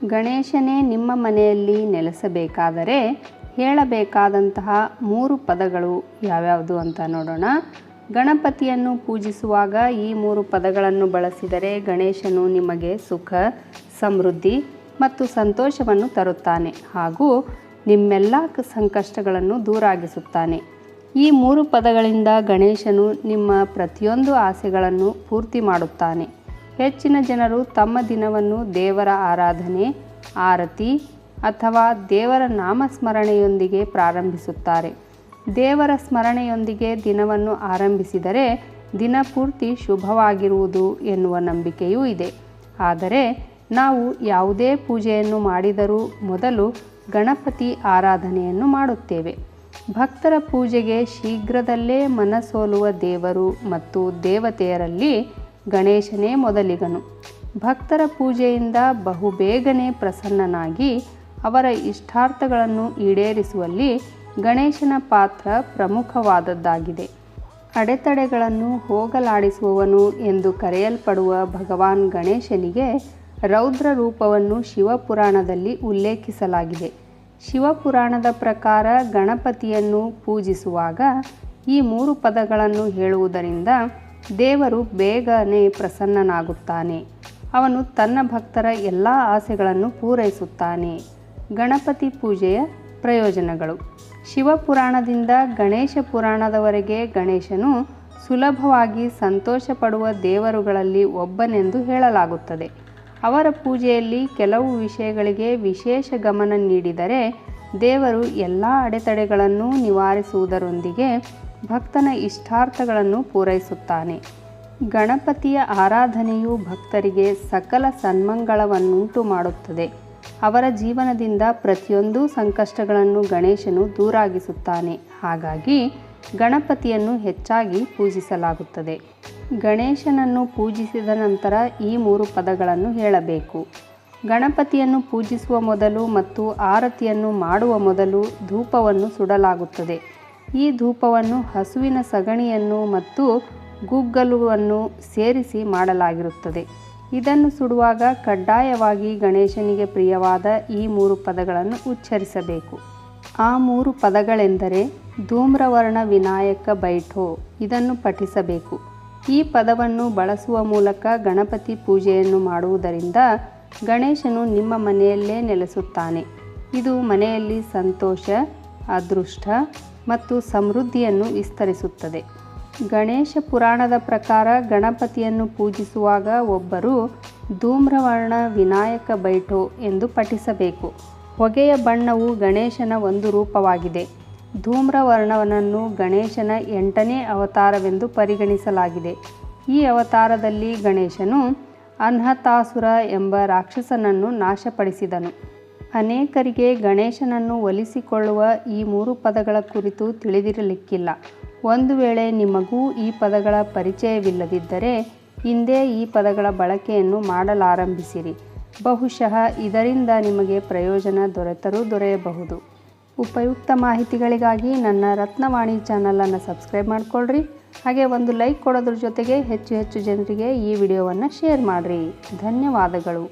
ಗಣೇಶನೇ ನಿಮ್ಮ ಮನೆಯಲ್ಲಿ ನೆಲೆಸಬೇಕಾದರೆ ಹೇಳಬೇಕಾದಂತಹ 3 ಪದಗಳು ಯಾವ್ಯಾವುದು ಅಂತ ನೋಡೋಣ. ಗಣಪತಿಯನ್ನು ಪೂಜಿಸುವಾಗ ಈ 3 ಪದಗಳನ್ನು ಬಳಸಿದರೆ ಗಣೇಶನು ನಿಮಗೆ ಸುಖ, ಸಮೃದ್ಧಿ ಮತ್ತು ಸಂತೋಷವನ್ನು ತರುತ್ತಾನೆ ಹಾಗೂ ನಿಮ್ಮೆಲ್ಲ ಸಂಕಷ್ಟಗಳನ್ನು ದೂರಾಗಿಸುತ್ತಾನೆ. ಈ 3 ಪದಗಳಿಂದ ಗಣೇಶನು ನಿಮ್ಮ ಪ್ರತಿಯೊಂದು ಆಸೆಗಳನ್ನು ಪೂರ್ತಿ ಮಾಡುತ್ತಾನೆ. ಹೆಚ್ಚಿನ ಜನರು ತಮ್ಮ ದಿನವನ್ನು ದೇವರ ಆರಾಧನೆ, ಆರತಿ ಅಥವಾ ದೇವರ ನಾಮಸ್ಮರಣೆಯೊಂದಿಗೆ ಪ್ರಾರಂಭಿಸುತ್ತಾರೆ. ದೇವರ ಸ್ಮರಣೆಯೊಂದಿಗೆ ದಿನವನ್ನು ಆರಂಭಿಸಿದರೆ ದಿನಪೂರ್ತಿ ಶುಭವಾಗಿರುವುದು ಎನ್ನುವ ನಂಬಿಕೆಯೂ ಇದೆ. ಆದರೆ ನಾವು ಯಾವುದೇ ಪೂಜೆಯನ್ನು ಮಾಡಿದರೂ ಮೊದಲು ಗಣಪತಿ ಆರಾಧನೆಯನ್ನು ಮಾಡುತ್ತೇವೆ. ಭಕ್ತರ ಪೂಜೆಗೆ ಶೀಘ್ರದಲ್ಲೇ ಮನಸೋಲುವ ದೇವರು ಮತ್ತು ದೇವತೆಯರಲ್ಲಿ ಗಣೇಶನೇ ಮೊದಲಿಗನು. ಭಕ್ತರ ಪೂಜೆಯಿಂದ ಬಹುಬೇಗನೆ ಪ್ರಸನ್ನನಾಗಿ ಅವರ ಇಷ್ಟಾರ್ಥಗಳನ್ನು ಈಡೇರಿಸುವಲ್ಲಿ ಗಣೇಶನ ಪಾತ್ರ ಪ್ರಮುಖವಾದದ್ದಾಗಿದೆ. ಅಡೆತಡೆಗಳನ್ನು ಹೋಗಲಾಡಿಸುವವನು ಎಂದು ಕರೆಯಲ್ಪಡುವ ಭಗವಾನ್ ಗಣೇಶನಿಗೆ ರೌದ್ರ ರೂಪವನ್ನು ಶಿವಪುರಾಣದಲ್ಲಿ ಉಲ್ಲೇಖಿಸಲಾಗಿದೆ. ಶಿವಪುರಾಣದ ಪ್ರಕಾರ ಗಣಪತಿಯನ್ನು ಪೂಜಿಸುವಾಗ ಈ 3 ಪದಗಳನ್ನು ಹೇಳುವುದರಿಂದ ದೇವರು ಬೇಗನೆ ಪ್ರಸನ್ನನಾಗುತ್ತಾನೆ. ಅವನು ತನ್ನ ಭಕ್ತರ ಎಲ್ಲ ಆಸೆಗಳನ್ನು ಪೂರೈಸುತ್ತಾನೆ. ಗಣಪತಿ ಪೂಜೆಯ ಪ್ರಯೋಜನಗಳು. ಶಿವಪುರಾಣದಿಂದ ಗಣೇಶ ಪುರಾಣದವರೆಗೆ ಗಣೇಶನು ಸುಲಭವಾಗಿ ಸಂತೋಷಪಡುವ ದೇವರುಗಳಲ್ಲಿ ಒಬ್ಬನೆಂದು ಹೇಳಲಾಗುತ್ತದೆ. ಅವರ ಪೂಜೆಯಲ್ಲಿ ಕೆಲವು ವಿಷಯಗಳಿಗೆ ವಿಶೇಷ ಗಮನ ನೀಡಿದರೆ ದೇವರು ಎಲ್ಲ ಅಡೆತಡೆಗಳನ್ನು ನಿವಾರಿಸುವುದರೊಂದಿಗೆ ಭಕ್ತನ ಇಷ್ಟಾರ್ಥಗಳನ್ನು ಪೂರೈಸುತ್ತಾನೆ. ಗಣಪತಿಯ ಆರಾಧನೆಯು ಭಕ್ತರಿಗೆ ಸಕಲ ಸನ್ಮಂಗಳವನ್ನುಂಟು ಮಾಡುತ್ತದೆ. ಅವರ ಜೀವನದಿಂದ ಪ್ರತಿಯೊಂದು ಸಂಕಷ್ಟಗಳನ್ನು ಗಣೇಶನು ದೂರಾಗಿಸುತ್ತಾನೆ. ಹಾಗಾಗಿ ಗಣಪತಿಯನ್ನು ಹೆಚ್ಚಾಗಿ ಪೂಜಿಸಲಾಗುತ್ತದೆ. ಗಣೇಶನನ್ನು ಪೂಜಿಸಿದ ನಂತರ ಈ 3 ಪದಗಳನ್ನು ಹೇಳಬೇಕು. ಗಣಪತಿಯನ್ನು ಪೂಜಿಸುವ ಮೊದಲು ಮತ್ತು ಆರತಿಯನ್ನು ಮಾಡುವ ಮೊದಲು ಧೂಪವನ್ನು ಸುಡಲಾಗುತ್ತದೆ. ಈ ಧೂಪವನ್ನು ಹಸುವಿನ ಸಗಣಿಯನ್ನು ಮತ್ತು ಗುಗ್ಗಲುವನ್ನು ಸೇರಿಸಿ ಮಾಡಲಾಗಿರುತ್ತದೆ. ಇದನ್ನು ಸುಡುವಾಗ ಕಡ್ಡಾಯವಾಗಿ ಗಣೇಶನಿಗೆ ಪ್ರಿಯವಾದ ಈ 3 ಪದಗಳನ್ನು ಉಚ್ಚರಿಸಬೇಕು. ಆ 3 ಪದಗಳೆಂದರೆ ಧೂಮ್ರವರ್ಣ ವಿನಾಯಕ ಬೈಠೋ. ಇದನ್ನು ಪಠಿಸಬೇಕು. ಈ ಪದವನ್ನು ಬಳಸುವ ಮೂಲಕ ಗಣಪತಿ ಪೂಜೆಯನ್ನು ಮಾಡುವುದರಿಂದ ಗಣೇಶನು ನಿಮ್ಮ ಮನೆಯಲ್ಲೇ ನೆಲೆಸುತ್ತಾನೆ. ಇದು ಮನೆಯಲ್ಲಿ ಸಂತೋಷ, ಅದೃಷ್ಟ ಮತ್ತು ಸಮೃದ್ಧಿಯನ್ನು ವಿಸ್ತರಿಸುತ್ತದೆ. ಗಣೇಶ ಪುರಾಣದ ಪ್ರಕಾರ ಗಣಪತಿಯನ್ನು ಪೂಜಿಸುವಾಗ ಒಬ್ಬರು ಧೂಮ್ರವರ್ಣ ವಿನಾಯಕ ಬೈಠೋ ಎಂದು ಪಠಿಸಬೇಕು. ಹೊಗೆಯ ಬಣ್ಣವು ಗಣೇಶನ ಒಂದು ರೂಪವಾಗಿದೆ. ಧೂಮ್ರವರ್ಣವನ್ನು ಗಣೇಶನ 8ನೇ ಅವತಾರವೆಂದು ಪರಿಗಣಿಸಲಾಗಿದೆ. ಈ ಅವತಾರದಲ್ಲಿ ಗಣೇಶನು ಅನ್ಹತಾಸುರ ಎಂಬ ರಾಕ್ಷಸನನ್ನು ನಾಶಪಡಿಸಿದನು. ಅನೇಕರಿಗೆ ಗಣೇಶನನ್ನು ಒಲಿಸಿಕೊಳ್ಳುವ ಈ 3 ಪದಗಳ ಕುರಿತು ತಿಳಿದಿರಲಿಕ್ಕಿಲ್ಲ. ಒಂದು ವೇಳೆ ನಿಮಗೂ ಈ ಪದಗಳ ಪರಿಚಯವಿಲ್ಲದಿದ್ದರೆ ಇಂದೇ ಈ ಪದಗಳ ಬಳಕೆಯನ್ನು ಮಾಡಲಾರಂಭಿಸಿರಿ. ಬಹುಶಃ ಇದರಿಂದ ನಿಮಗೆ ಪ್ರಯೋಜನ ದೊರೆಯಬಹುದು. ಉಪಯುಕ್ತ ಮಾಹಿತಿಗಳಿಗಾಗಿ ನನ್ನ ರತ್ನವಾಣಿ ಚಾನಲನ್ನು ಸಬ್ಸ್ಕ್ರೈಬ್ ಮಾಡಿಕೊಳ್ಳ್ರಿ. ಹಾಗೆ ಒಂದು ಲೈಕ್ ಕೊಡೋದ್ರ ಜೊತೆಗೆ ಹೆಚ್ಚು ಜನರಿಗೆ ಈ ವಿಡಿಯೋವನ್ನು ಶೇರ್ ಮಾಡಿರಿ. ಧನ್ಯವಾದಗಳು.